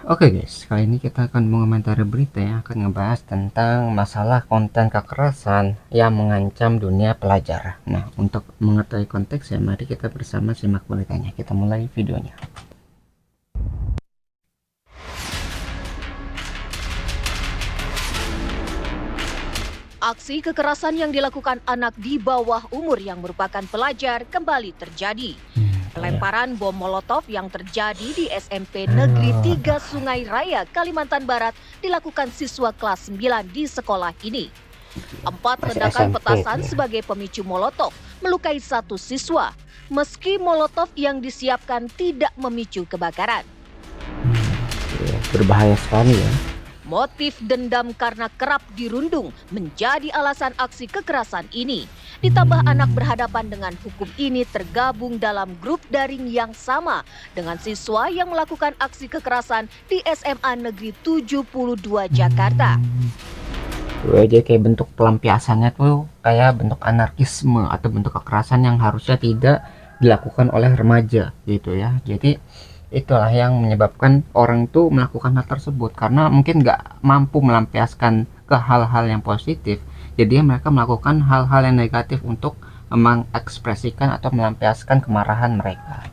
Oke guys, kali ini kita akan mengomentari berita yang akan ngebahas tentang masalah konten kekerasan yang mengancam dunia pelajar. Nah, untuk mengetahui konteksnya, mari kita bersama simak beritanya. Kita mulai videonya. Aksi kekerasan yang dilakukan anak di bawah umur yang merupakan pelajar kembali terjadi. Pelemparan bom Molotov yang terjadi di SMP Negeri 3 Sungai Raya, Kalimantan Barat dilakukan siswa kelas 9 di sekolah ini. 4 ledakan petasan sebagai pemicu Molotov melukai 1 siswa, meski Molotov yang disiapkan tidak memicu kebakaran. Berbahaya sekali ya. Motif dendam karena kerap dirundung menjadi alasan aksi kekerasan ini. Ditambah anak berhadapan dengan hukum ini tergabung dalam grup daring yang sama dengan siswa yang melakukan aksi kekerasan di SMA Negeri 72 Jakarta. Jadi kayak bentuk pelampiasannya tuh kayak bentuk anarkisme atau bentuk kekerasan yang harusnya tidak dilakukan oleh remaja gitu ya. Jadi itulah yang menyebabkan orang tuh melakukan hal tersebut karena mungkin nggak mampu melampiaskan ke hal-hal yang positif. Jadi mereka melakukan hal-hal yang negatif untuk mengekspresikan atau melampiaskan kemarahan mereka.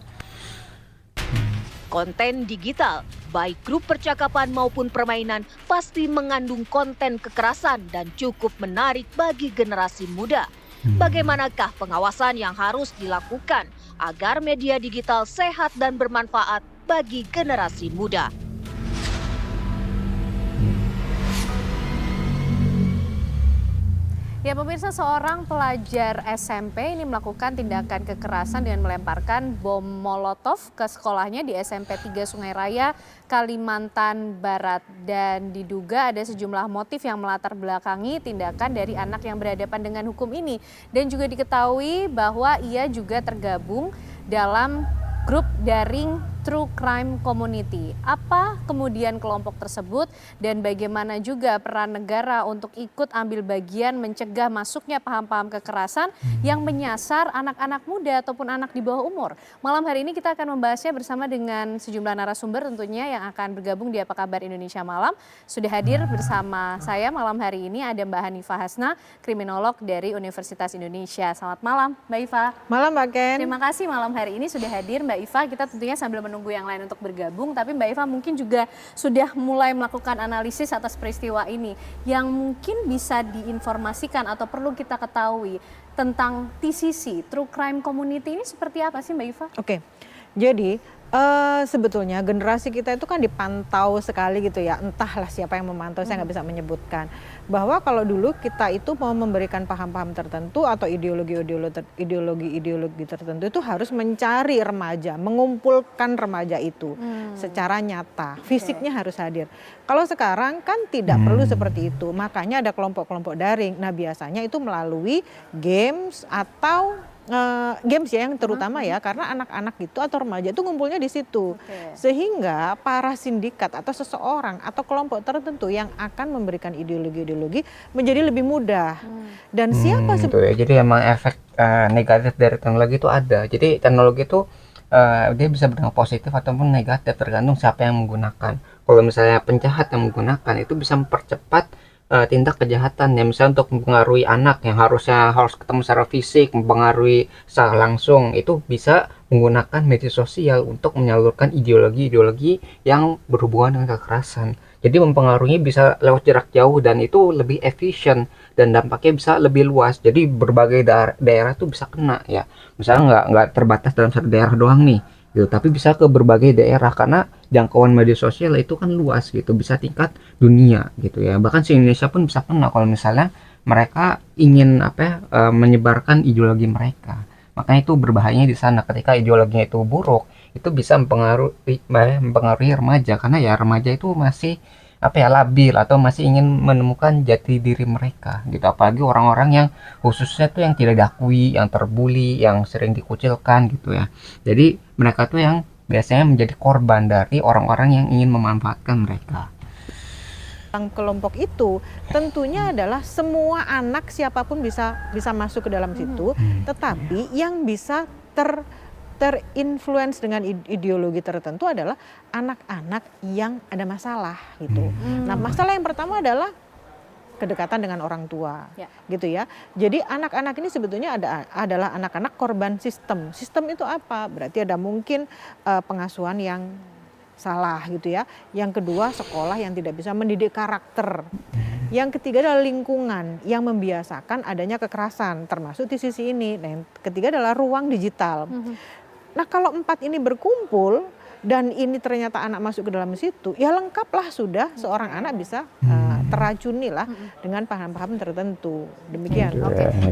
Konten digital, baik grup percakapan maupun permainan, pasti mengandung konten kekerasan dan cukup menarik bagi generasi muda. Bagaimanakah pengawasan yang harus dilakukan agar media digital sehat dan bermanfaat bagi generasi muda? Ya pemirsa, seorang pelajar SMP ini melakukan tindakan kekerasan dengan melemparkan bom Molotov ke sekolahnya di SMP 3 Sungai Raya, Kalimantan Barat. Dan diduga ada sejumlah motif yang melatar belakangi tindakan dari anak yang berhadapan dengan hukum ini. Dan juga diketahui bahwa ia juga tergabung dalam grup daring True Crime Community. Apa kemudian kelompok tersebut dan bagaimana juga peran negara untuk ikut ambil bagian mencegah masuknya paham-paham kekerasan yang menyasar anak-anak muda ataupun anak di bawah umur. Malam hari ini kita akan membahasnya bersama dengan sejumlah narasumber tentunya yang akan bergabung di Apa Kabar Indonesia Malam. Sudah hadir bersama saya malam hari ini ada Mbak Hanifah Hasna, kriminolog dari Universitas Indonesia. Selamat malam Mbak Iva. Malam Mbak Ken. Terima kasih malam hari ini sudah hadir Mbak Iva. Kita tentunya sambil menunggu yang lain untuk bergabung, tapi Mbak Iva mungkin juga sudah mulai melakukan analisis atas peristiwa ini yang mungkin bisa diinformasikan atau perlu kita ketahui tentang TCC, True Crime Community ini seperti apa sih Mbak Iva? Oke, jadi sebetulnya generasi kita itu kan dipantau sekali gitu ya, entahlah siapa yang memantau, saya nggak bisa menyebutkan. Bahwa kalau dulu kita itu mau memberikan paham-paham tertentu atau ideologi-ideologi tertentu itu harus mencari remaja, mengumpulkan remaja itu secara nyata, fisiknya harus hadir. Kalau sekarang kan tidak perlu seperti itu, makanya ada kelompok-kelompok daring. Nah biasanya itu melalui games atau games ya yang terutama ya, karena anak-anak itu atau remaja itu ngumpulnya di situ. Sehingga para sindikat atau seseorang atau kelompok tertentu yang akan memberikan ideologi-ideologi menjadi lebih mudah. Dan siapa ya. Jadi emang efek negatif dari teknologi itu ada. Jadi teknologi itu dia bisa berdampak positif ataupun negatif tergantung siapa yang menggunakan. Kalau misalnya penjahat yang menggunakan itu bisa mempercepat tindak kejahatan ya, misalnya untuk mempengaruhi anak yang harusnya harus ketemu secara fisik, mempengaruhi secara langsung, itu bisa menggunakan media sosial untuk menyalurkan ideologi-ideologi yang berhubungan dengan kekerasan. Jadi mempengaruhi bisa lewat jarak jauh dan itu lebih efisien dan dampaknya bisa lebih luas. Jadi berbagai daerah tuh bisa kena ya. Misalnya nggak terbatas dalam satu daerah doang nih. Gitu, tapi bisa ke berbagai daerah karena jangkauan media sosial itu kan luas gitu, bisa tingkat dunia gitu ya. Bahkan se Indonesia pun bisa kena kalau misalnya mereka ingin menyebarkan ideologi mereka. Makanya itu berbahayanya di sana ketika ideologinya itu buruk, itu bisa mempengaruhi remaja karena ya remaja itu masih labil atau masih ingin menemukan jati diri mereka gitu, apalagi orang-orang yang khususnya tuh yang tidak diakui, yang terbuli, yang sering dikucilkan gitu ya. Jadi mereka tuh yang biasanya menjadi korban dari orang-orang yang ingin memanfaatkan mereka. Kelompok itu tentunya adalah semua anak siapapun bisa masuk ke dalam situ, tetapi yang bisa terinfluence dengan ideologi tertentu adalah anak-anak yang ada masalah gitu. Nah, masalah yang pertama adalah kedekatan dengan orang tua, gitu ya. Jadi anak-anak ini sebetulnya adalah anak-anak korban sistem. Sistem itu apa? Berarti ada mungkin pengasuhan yang salah gitu ya. Yang kedua, sekolah yang tidak bisa mendidik karakter. Yang ketiga adalah lingkungan yang membiasakan adanya kekerasan, termasuk di sisi ini. Nah, yang ketiga adalah ruang digital. Nah, kalau 4 ini berkumpul dan ini ternyata anak masuk ke dalam situ, ya lengkaplah sudah seorang anak bisa teracuni lah dengan paham-paham tertentu. Demikian.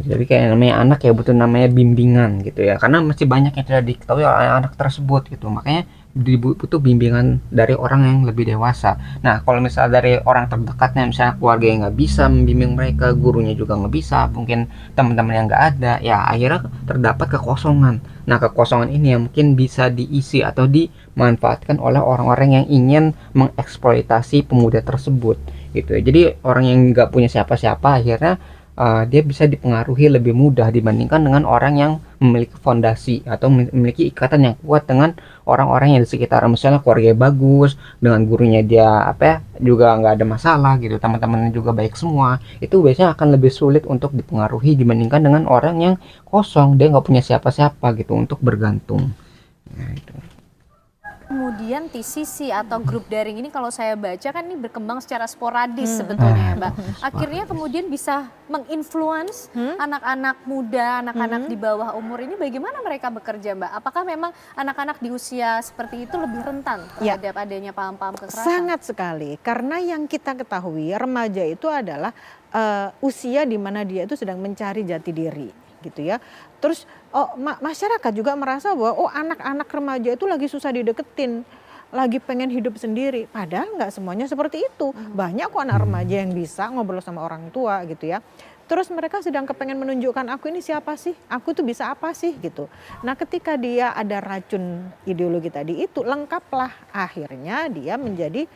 Jadi kayak namanya anak ya butuh namanya bimbingan gitu ya, karena masih banyak yang tidak diketahui oleh anak tersebut gitu, makanya butuh bimbingan dari orang yang lebih dewasa. Nah, kalau misalnya dari orang terdekatnya, misalnya keluarga yang nggak bisa membimbing mereka, gurunya juga nggak bisa, mungkin teman-teman yang nggak ada, ya akhirnya terdapat kekosongan. Nah, kekosongan ini yang mungkin bisa diisi atau dimanfaatkan oleh orang-orang yang ingin mengeksploitasi pemuda tersebut gitu ya. Jadi orang yang nggak punya siapa-siapa akhirnya dia bisa dipengaruhi lebih mudah dibandingkan dengan orang yang memiliki fondasi atau memiliki ikatan yang kuat dengan orang-orang yang di sekitar, misalnya keluarga bagus, dengan gurunya dia juga nggak ada masalah gitu, teman-temannya juga baik semua, itu biasanya akan lebih sulit untuk dipengaruhi dibandingkan dengan orang yang kosong, dia nggak punya siapa-siapa gitu untuk bergantung. Nah, itu. Kemudian TCC atau grup daring ini kalau saya baca kan ini berkembang secara sporadis sebetulnya ya Mbak. Akhirnya kemudian bisa menginfluence anak-anak muda, anak-anak di bawah umur ini, bagaimana mereka bekerja Mbak? Apakah memang anak-anak di usia seperti itu lebih rentan terhadap adanya paham-paham kekerasan? Sangat sekali, karena yang kita ketahui remaja itu adalah usia di mana dia itu sedang mencari jati diri gitu ya. Terus masyarakat juga merasa bahwa anak-anak remaja itu lagi susah dideketin, lagi pengen hidup sendiri. Padahal nggak semuanya seperti itu. Banyak kok anak remaja yang bisa ngobrol sama orang tua gitu ya. Terus mereka sedang kepengen menunjukkan, aku ini siapa sih, aku tuh bisa apa sih gitu. Nah, ketika dia ada racun ideologi tadi itu, lengkaplah akhirnya dia menjadi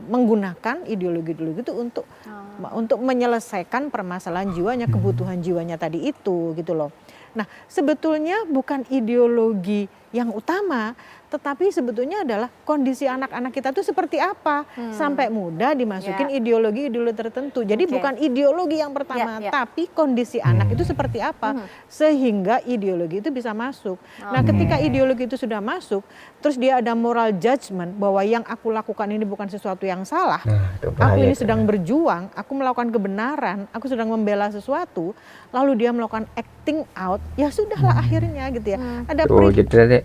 menggunakan ideologi-ideologi itu untuk menyelesaikan permasalahan jiwanya, kebutuhan jiwanya tadi itu gitu loh. Nah, sebetulnya bukan ideologi yang utama, tetapi sebetulnya adalah kondisi anak-anak kita tuh seperti apa sampai mudah dimasukin ideologi-ideologi tertentu. Jadi bukan ideologi yang pertama, tapi kondisi anak itu seperti apa sehingga ideologi itu bisa masuk. Nah, ketika ideologi itu sudah masuk, terus dia ada moral judgment bahwa yang aku lakukan ini bukan sesuatu yang salah. Aku ini sedang berjuang, aku melakukan kebenaran, aku sedang membela sesuatu, lalu dia melakukan acting out, ya sudahlah akhirnya gitu ya. Ada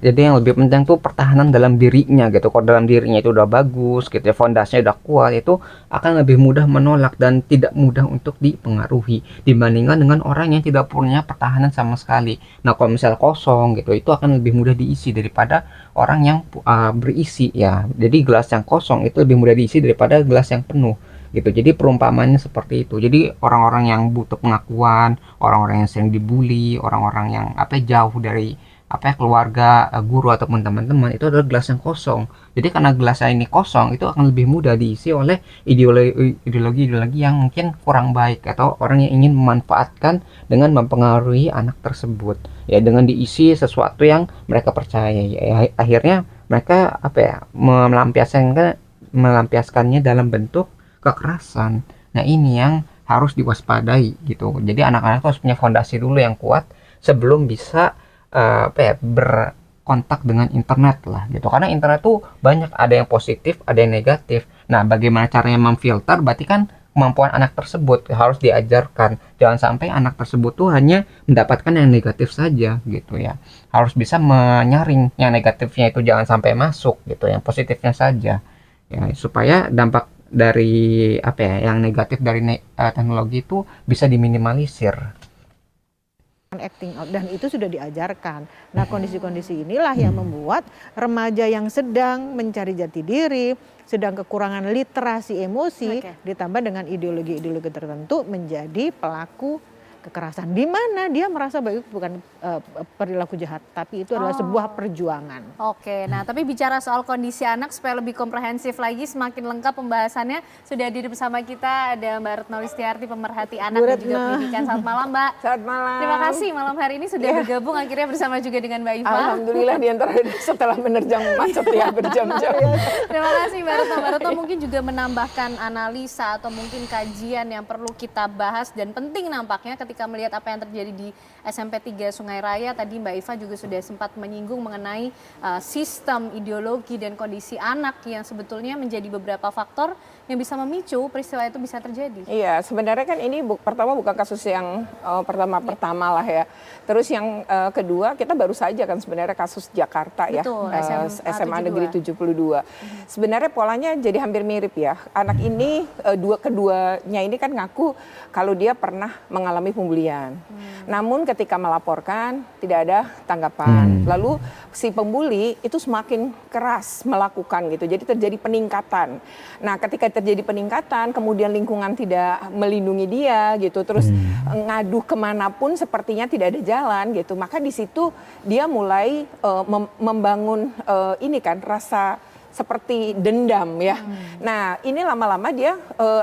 jadi yang lebih penting tuh pertahanan dalam dirinya gitu. Kalau dalam dirinya itu udah bagus gitu ya, fondasinya udah kuat, itu akan lebih mudah menolak dan tidak mudah untuk dipengaruhi dibandingkan dengan orang yang tidak punya pertahanan sama sekali. Nah, kalau misal kosong gitu, itu akan lebih mudah diisi daripada orang yang berisi ya. Jadi gelas yang kosong itu lebih mudah diisi daripada gelas yang penuh gitu. Jadi perumpamannya seperti itu. Jadi orang-orang yang butuh pengakuan, orang-orang yang sering dibully, orang-orang yang jauh dari keluarga, guru ataupun teman-teman, itu adalah gelas yang kosong. Jadi karena gelasnya ini kosong, itu akan lebih mudah diisi oleh ideologi-ideologi yang mungkin kurang baik atau orang yang ingin memanfaatkan dengan mempengaruhi anak tersebut. Ya, dengan diisi sesuatu yang mereka percaya. Ya, akhirnya mereka melampiaskannya dalam bentuk kekerasan. Nah, ini yang harus diwaspadai gitu. Jadi anak-anak harus punya fondasi dulu yang kuat sebelum bisa berkontak dengan internet lah gitu, karena internet tuh banyak, ada yang positif ada yang negatif. Nah, bagaimana caranya memfilter, berarti kan kemampuan anak tersebut harus diajarkan. Jangan sampai anak tersebut tuh hanya mendapatkan yang negatif saja gitu ya, harus bisa menyaring yang negatifnya itu jangan sampai masuk gitu, yang positifnya saja ya, supaya dampak dari yang negatif dari teknologi itu bisa diminimalisir. Acting out, dan itu sudah diajarkan. Nah, kondisi-kondisi inilah yang membuat remaja yang sedang mencari jati diri, sedang kekurangan literasi emosi, ditambah dengan ideologi-ideologi tertentu menjadi pelaku kekerasan. Di mana dia merasa bahwa itu bukan perilaku jahat, tapi itu adalah sebuah perjuangan. Oke, nah tapi bicara soal kondisi anak supaya lebih komprehensif lagi, semakin lengkap pembahasannya, sudah hadir bersama kita ada Mbak Retno Listiarti, pemerhati anak dan juga pendidikan. Selamat malam Mbak. Selamat malam. Terima kasih malam hari ini sudah bergabung akhirnya bersama juga dengan Mbak Iva. Alhamdulillah di antara setelah menerjang macet ya berjam-jam. Terima kasih Mbak Retno. Mbak Retno mungkin juga menambahkan analisa atau mungkin kajian yang perlu kita bahas dan penting nampaknya ketika melihat apa yang terjadi di SMP 3 Sungai Raya. Tadi Mbak Iva juga sudah sempat menyinggung mengenai sistem, ideologi dan kondisi anak yang sebetulnya menjadi beberapa faktor yang bisa memicu peristiwa itu bisa terjadi. Iya, sebenarnya kan ini pertama bukan kasus yang pertama lah ya. Terus yang kedua kita baru saja kan sebenarnya kasus Jakarta. Betul, ya, SMA 72. Negeri 72. Sebenarnya polanya jadi hampir mirip ya. Anak ini keduanya ini kan ngaku kalau dia pernah mengalami pembulian. Namun ketika melaporkan tidak ada tanggapan. Lalu si pembuli itu semakin keras melakukan gitu. Jadi terjadi peningkatan. Nah, ketika terjadi peningkatan, kemudian lingkungan tidak melindungi dia gitu, terus ngadu kemanapun sepertinya tidak ada jalan gitu. Maka di situ dia mulai membangun ini kan rasa seperti dendam ya. Nah, ini lama-lama dia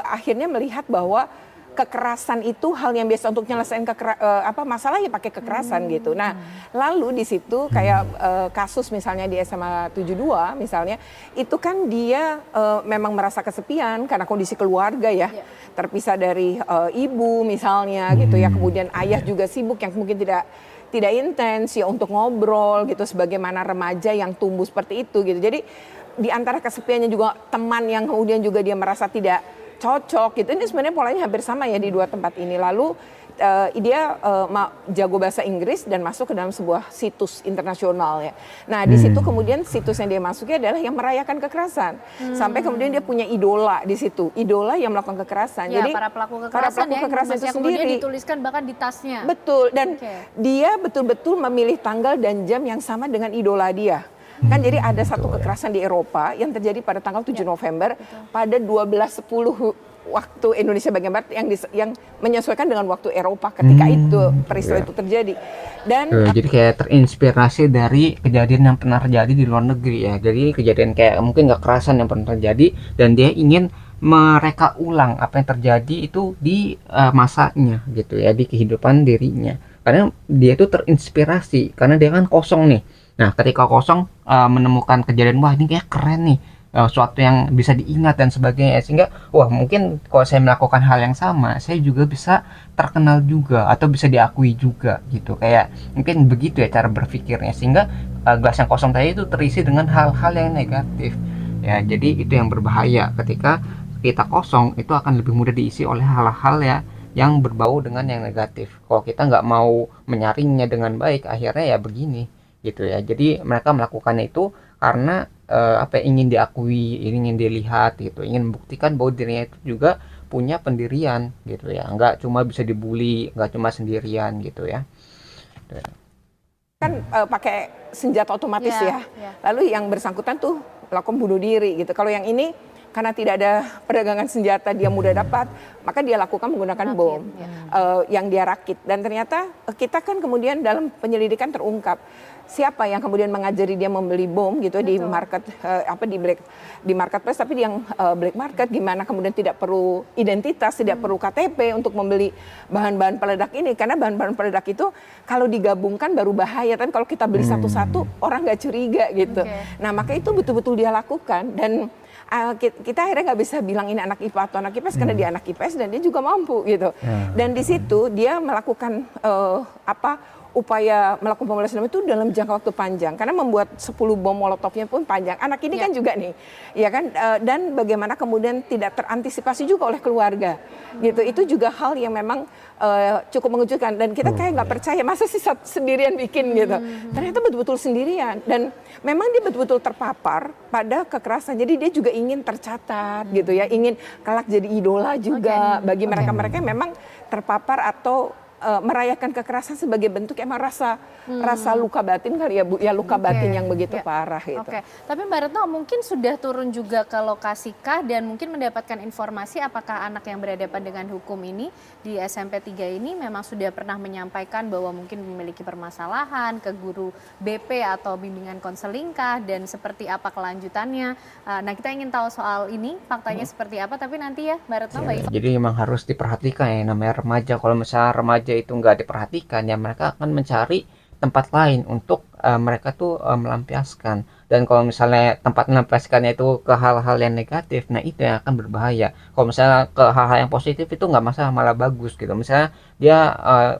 akhirnya melihat bahwa kekerasan itu hal yang biasa untuk nyelesain masalah ya pakai kekerasan gitu. Nah, lalu di situ kayak kasus misalnya di SMA 72 misalnya, itu kan dia memang merasa kesepian karena kondisi keluarga ya. Terpisah dari ibu misalnya gitu ya. Kemudian ayah juga sibuk yang mungkin tidak intens ya untuk ngobrol gitu sebagaimana remaja yang tumbuh seperti itu gitu. Jadi di antara kesepiannya juga teman yang kemudian juga dia merasa tidak cocok gitu. Ini sebenarnya polanya hampir sama ya di dua tempat ini. Lalu dia jago bahasa Inggris dan masuk ke dalam sebuah situs internasional ya. Nah di situ kemudian situs yang dia masuki adalah yang merayakan kekerasan. Sampai kemudian dia punya idola di situ. Idola yang melakukan kekerasan. Ya, Jadi para pelaku kekerasan, itu yang kemudian dituliskan bahkan di tasnya. Betul, dan dia betul-betul memilih tanggal dan jam yang sama dengan idola dia. Kan jadi ada satu kekerasan di Eropa yang terjadi pada tanggal 7 November pada 12.10 waktu Indonesia bagian Barat yang menyesuaikan dengan waktu Eropa ketika itu peristiwa itu terjadi. Dan jadi kayak terinspirasi dari kejadian yang pernah terjadi di luar negeri ya. Jadi kejadian kayak mungkin kekerasan yang pernah terjadi dan dia ingin mereka ulang apa yang terjadi itu di masanya gitu ya, di kehidupan dirinya. Karena dia itu terinspirasi karena dia kan kosong nih. Nah, ketika kosong menemukan kejadian, wah ini kayak keren nih, suatu yang bisa diingat dan sebagainya, sehingga wah mungkin kalau saya melakukan hal yang sama, saya juga bisa terkenal juga atau bisa diakui juga gitu. Kayak mungkin begitu ya cara berpikirnya, sehingga gelas yang kosong tadi itu terisi dengan hal-hal yang negatif. Ya, jadi itu yang berbahaya ketika kita kosong itu akan lebih mudah diisi oleh hal-hal ya yang berbau dengan yang negatif. Kalau kita nggak mau menyaringnya dengan baik, akhirnya ya begini gitu ya. Jadi mereka melakukannya itu karena ingin diakui, ingin dilihat gitu, ingin membuktikan bahwa dirinya itu juga punya pendirian gitu ya, nggak cuma bisa dibully, nggak cuma sendirian gitu ya. Kan pakai senjata otomatis ya. Lalu yang bersangkutan tuh melakukan bunuh diri gitu. Kalau yang ini karena tidak ada perdagangan senjata dia mudah dapat, maka dia lakukan menggunakan bom yang dia rakit. Dan ternyata kita kan kemudian dalam penyelidikan terungkap siapa yang kemudian mengajari dia membeli bom gitu di market di marketplace, tapi yang black market, gimana kemudian tidak perlu identitas, tidak perlu KTP untuk membeli bahan-bahan peledak ini, karena bahan-bahan peledak itu kalau digabungkan baru bahaya, tapi kalau kita beli satu-satu orang nggak curiga gitu. Nah maka itu betul-betul dia lakukan dan kita akhirnya nggak bisa bilang ini anak IPA atau anak IPS karena dia anak IPS dan dia juga mampu gitu. Dan di situ dia melakukan upaya melakukan pembalas dendam itu dalam jangka waktu panjang karena membuat 10 bom molotovnya pun panjang. Anak ini kan juga nih, ya kan, dan bagaimana kemudian tidak terantisipasi juga oleh keluarga, gitu. Itu juga hal yang memang cukup mengejutkan dan kita kayak nggak percaya masa sih sendirian bikin gitu. Ternyata betul-betul sendirian dan memang dia betul-betul terpapar pada kekerasan. Jadi dia juga ingin tercatat gitu ya, ingin kelak jadi idola juga bagi mereka-mereka yang memang terpapar atau merayakan kekerasan sebagai bentuk emang rasa luka batin kali ya Bu, ya luka batin yang begitu parah gitu. Oke, tapi Mbak Retno mungkin sudah turun juga ke lokasi kah dan mungkin mendapatkan informasi apakah anak yang berhadapan dengan hukum ini di SMP 3 ini memang sudah pernah menyampaikan bahwa mungkin memiliki permasalahan ke guru BP atau bimbingan konseling kah dan seperti apa kelanjutannya. Nah, kita ingin tahu soal ini, faktanya seperti apa, tapi nanti ya Mbak Retno, Mbak Iva. Jadi memang harus diperhatikan ya namanya remaja. Kalau misalnya remaja itu nggak diperhatikan ya mereka akan mencari tempat lain untuk mereka tuh melampiaskan. Dan kalau misalnya tempat melampiaskannya itu ke hal-hal yang negatif, nah itu yang akan berbahaya. Kalau misalnya ke hal-hal yang positif itu nggak masalah, malah bagus gitu. Misalnya dia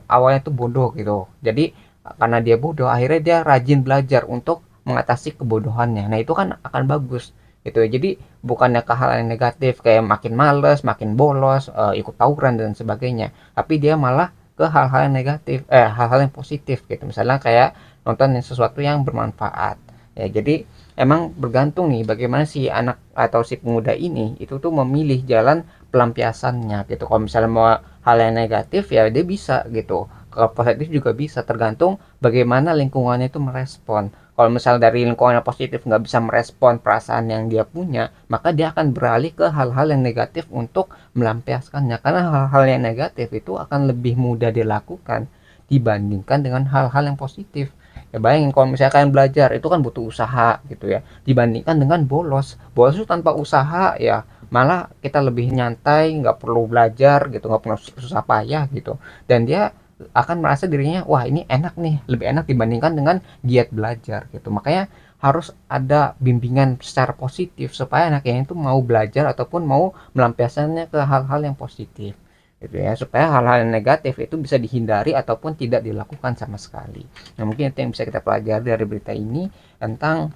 awalnya tuh bodoh gitu, jadi karena dia bodoh akhirnya dia rajin belajar untuk mengatasi kebodohannya. Nah itu kan akan bagus gitu. Jadi bukannya ke hal yang negatif kayak makin males, makin bolos, ikut tawuran dan sebagainya, tapi dia malah ke hal-hal yang negatif, hal-hal yang positif gitu. Misalnya kayak nonton sesuatu yang bermanfaat. Ya, jadi emang bergantung nih bagaimana si anak atau si pemuda ini itu tuh memilih jalan pelampiasannya gitu. Kalau misalnya mau hal yang negatif ya dia bisa gitu. Kalau positif juga bisa, tergantung bagaimana lingkungannya itu merespon. Kalau misalnya dari lingkungan yang positif nggak bisa merespon perasaan yang dia punya, maka dia akan beralih ke hal-hal yang negatif untuk melampiaskannya. Karena hal-hal yang negatif itu akan lebih mudah dilakukan dibandingkan dengan hal-hal yang positif. Ya bayangin kalau misalnya kalian belajar itu kan butuh usaha gitu ya, dibandingkan dengan bolos. Bolos itu tanpa usaha ya malah kita lebih nyantai, nggak perlu belajar gitu, nggak perlu susah payah gitu. Dan dia akan merasa dirinya wah ini enak nih, lebih enak dibandingkan dengan giat belajar gitu. Makanya harus ada bimbingan secara positif supaya anaknya itu mau belajar ataupun mau melampiaskannya ke hal-hal yang positif gitu ya, supaya hal-hal yang negatif itu bisa dihindari ataupun tidak dilakukan sama sekali. Nah mungkin itu yang bisa kita pelajari dari berita ini tentang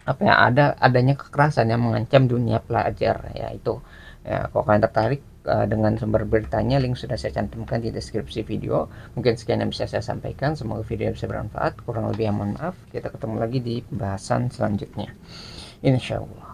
apa ya, adanya kekerasan yang mengancam dunia pelajar ya itu. Ya, kalau kalian tertarik dengan sumber beritanya, link sudah saya cantumkan di deskripsi video. Mungkin sekian yang bisa saya sampaikan, semoga video bisa bermanfaat. Kurang lebih mohon maaf. Kita ketemu lagi di pembahasan selanjutnya, insya Allah.